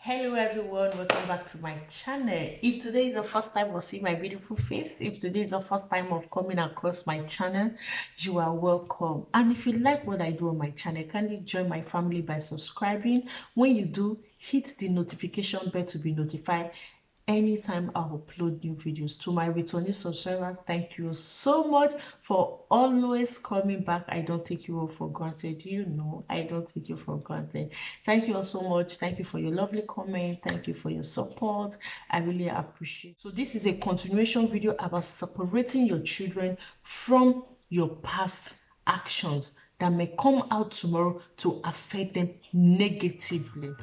Hello everyone, welcome back to my channel. If today is the first time of seeing my beautiful face, if today is the first time of coming across my channel, you are welcome. And if you like what I do on my channel, kindly join my family by subscribing. When you do, hit the notification bell to be notified anytime I upload new videos. To my returning subscribers, thank you so much for always coming back. I don't take you all for granted. You know, I don't take you for granted. Thank you all so much. Thank you for your lovely comment. Thank you for your support. I really appreciate. So this is a continuation video about separating your children from your past actions that may come out tomorrow to affect them negatively.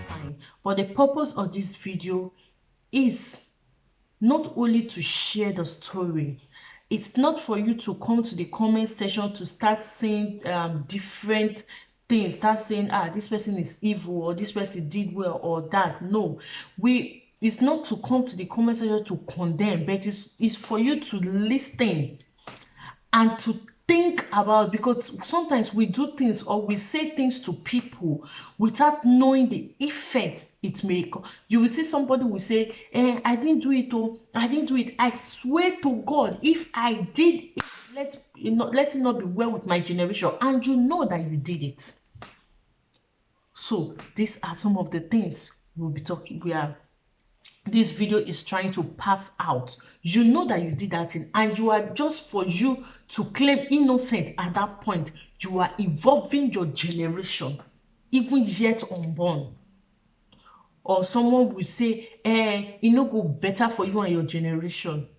Fine. But the purpose of this video is not only to share the story. It's not for you to come to the comment section to start saying different things, start saying, this person is evil, or this person did well, or that. No, it's not to come to the comment section to condemn, but it's for you to listen and to think about, because sometimes we do things or we say things to people without knowing the effect it may. You will see somebody will say, I didn't do it, oh, I didn't do it. I swear to God, if I did it, let it not be well with my generation. And you know that you did it. So these are some of the things we'll be talking. This video is trying to pass out. You know that you did that thing, and you are just for you to claim innocent at that point. You are involving your generation, even yet unborn. Or someone will say, it no go better for you and your generation.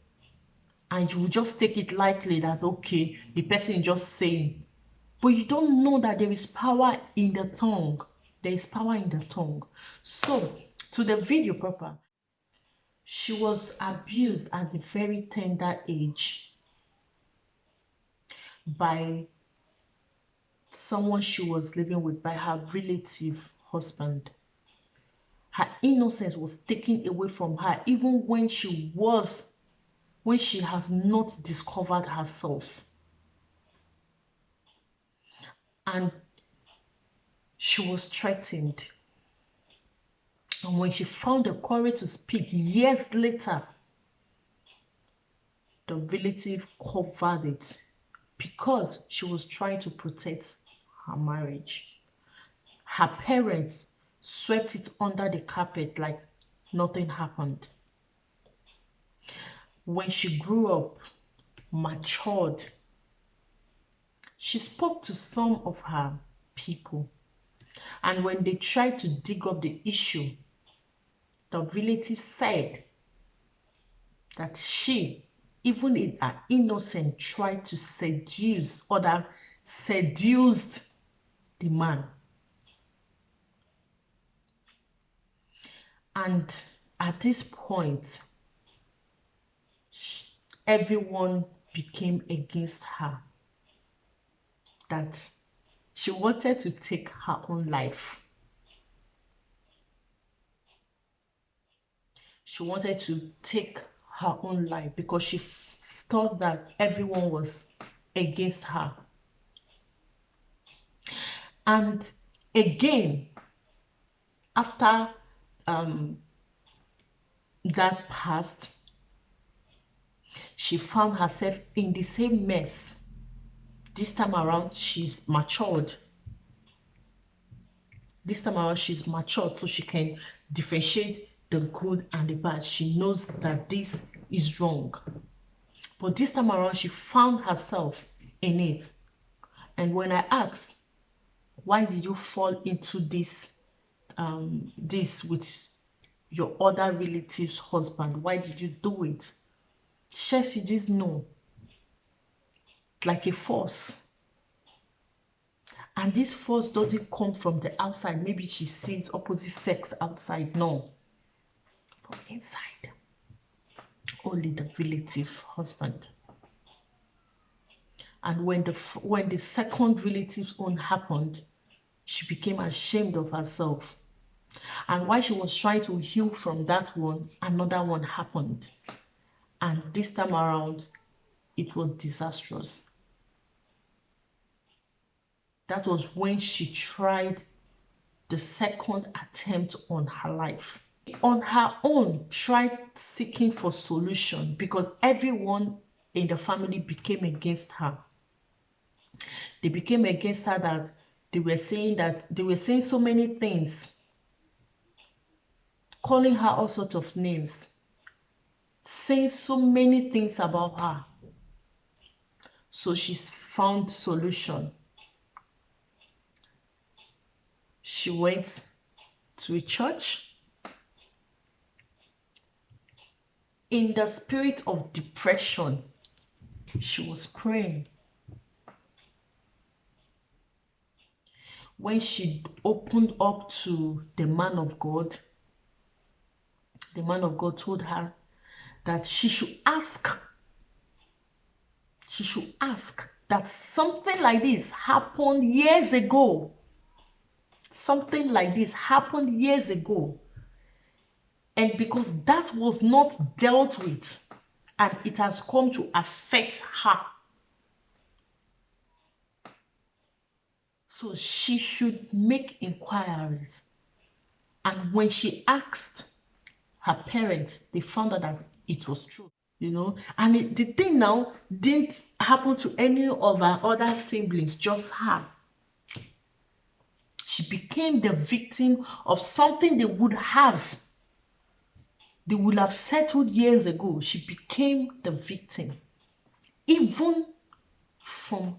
And you will just take it lightly that, okay, the person is just saying. But you don't know that there is power in the tongue. There is power in the tongue. So, to the video proper. She was abused at a very tender age by someone she was living with, by her relative husband. Her innocence was taken away from her even when she has not discovered herself. And she was threatened. And when she found the courage to speak years later, the relative covered it because she was trying to protect her marriage. Her parents swept it under the carpet like nothing happened. When she grew up, matured, she spoke to some of her people. And when they tried to dig up the issue, the relative said that she, even in her innocence, tried to seduce, or that seduced the man. And at this point, everyone became against her. That she wanted to take her own life. She wanted to take her own life because she thought that everyone was against her. And again, after that passed, she found herself in the same mess. This time around, she's matured. This time around, she's matured, so she can differentiate the good and the bad. She knows that this is wrong. But this time around, she found herself in it. And when I asked, why did you fall into this with your other relative's husband? Why did you do it? She just know, like a force. And this force doesn't come from the outside. Maybe she sees opposite sex outside. No. From inside. Only the relative husband. And when the second relative's own happened, she became ashamed of herself. And while she was trying to heal from that one, another one happened. And this time around, it was disastrous. That was when she tried the second attempt on her life. On her own, tried seeking for solution because everyone in the family became against her. They became against her that they were saying so many things, calling her all sorts of names, saying so many things about her. So she's found solution. She went to a church in the spirit of depression. She was praying. When she opened up to the man of God told her that she should ask that something like this happened years ago. Something like this happened years ago. And because that was not dealt with, and it has come to affect her, so she should make inquiries. And when she asked her parents, they found out that it was true, And the thing now didn't happen to any of her other siblings, just her. She became the victim of something they would have settled years ago. She became the victim, even from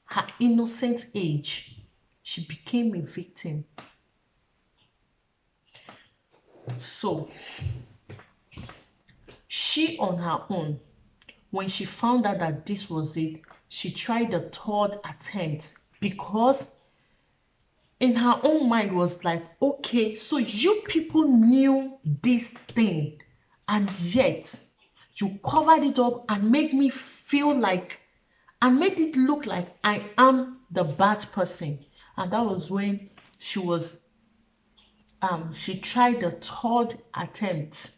her innocent age. She became a victim. So she on her own, when she found out that this was it, she tried the third attempt, because in her own mind was like, okay, so you people knew this thing, and yet you covered it up and made me feel like, and made it look like I am the bad person. And that was when she tried the third attempt.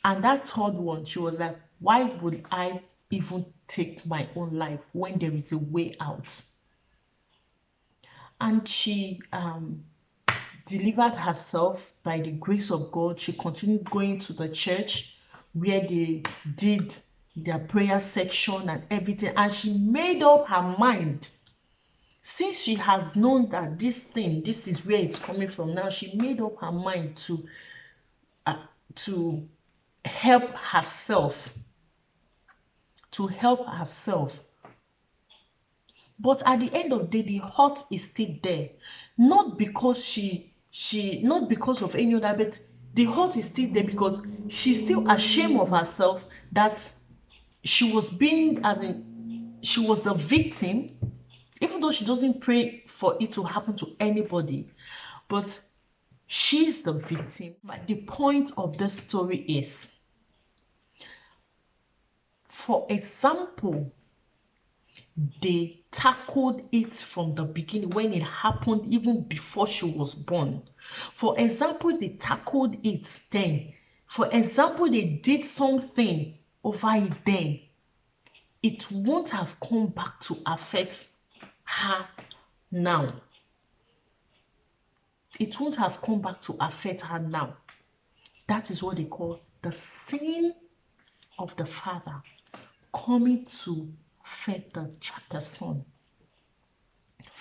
And that third one, she was like, why would I even take my own life when there is a way out? And she delivered herself by the grace of God. She continued going to the church where they did their prayer section and everything. And she made up her mind. Since she has known that this is where it's coming from now, she made up her mind to help herself. But at the end of the day, the hurt is still there. Not because not because of any other, but the hurt is still there because she's still ashamed of herself that she was she was the victim, even though she doesn't pray for it to happen to anybody, but she's the victim. But the point of this story is, for example, they tackled it from the beginning when it happened, even before she was born. For example, they tackled it then. For example, they did something over it then. It won't have come back to affect her now. It won't have come back to affect her now. That is what they call the sin of the father coming to affect the son,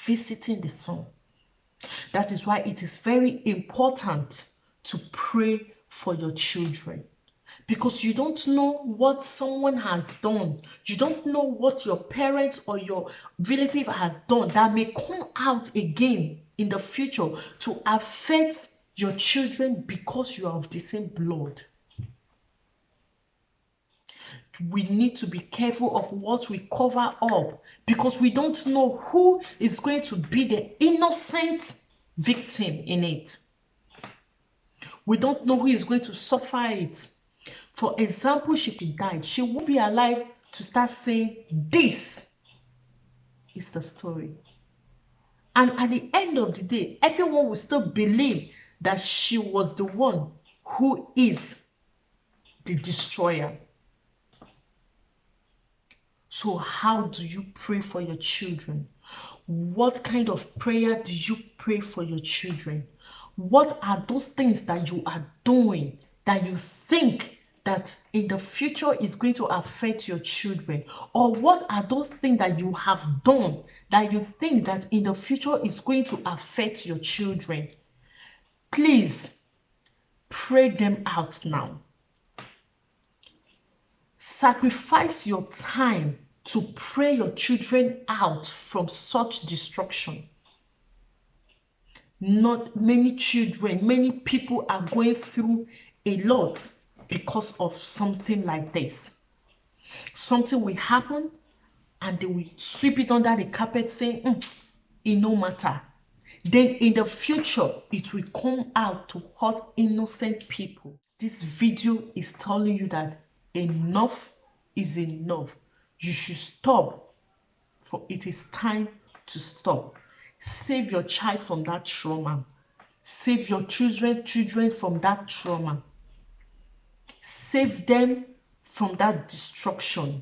visiting the son. That is why it is very important to pray for your children, because you don't know what someone has done. You don't know what your parents or your relative has done that may come out again in the future to affect your children because you are of the same blood. We need to be careful of what we cover up, because we don't know who is going to be the innocent victim in it. We don't know who is going to suffer it. For example, she died. She won't be alive to start saying, this is the story. And at the end of the day, everyone will still believe that she was the one who is the destroyer. So how do you pray for your children? What kind of prayer do you pray for your children? What are those things that you are doing that you think that in the future is going to affect your children? Or what are those things that you have done that you think that in the future is going to affect your children? Please pray them out now. Sacrifice your time to pray your children out from such destruction. Not many children, many people are going through a lot because of something like this. Something will happen and they will sweep it under the carpet saying, it no matter. Then in the future, it will come out to hurt innocent people. This video is telling you that enough is enough. You should stop, for it is time to stop. Save your child from that trauma. Save your children from that trauma. Save them from that destruction.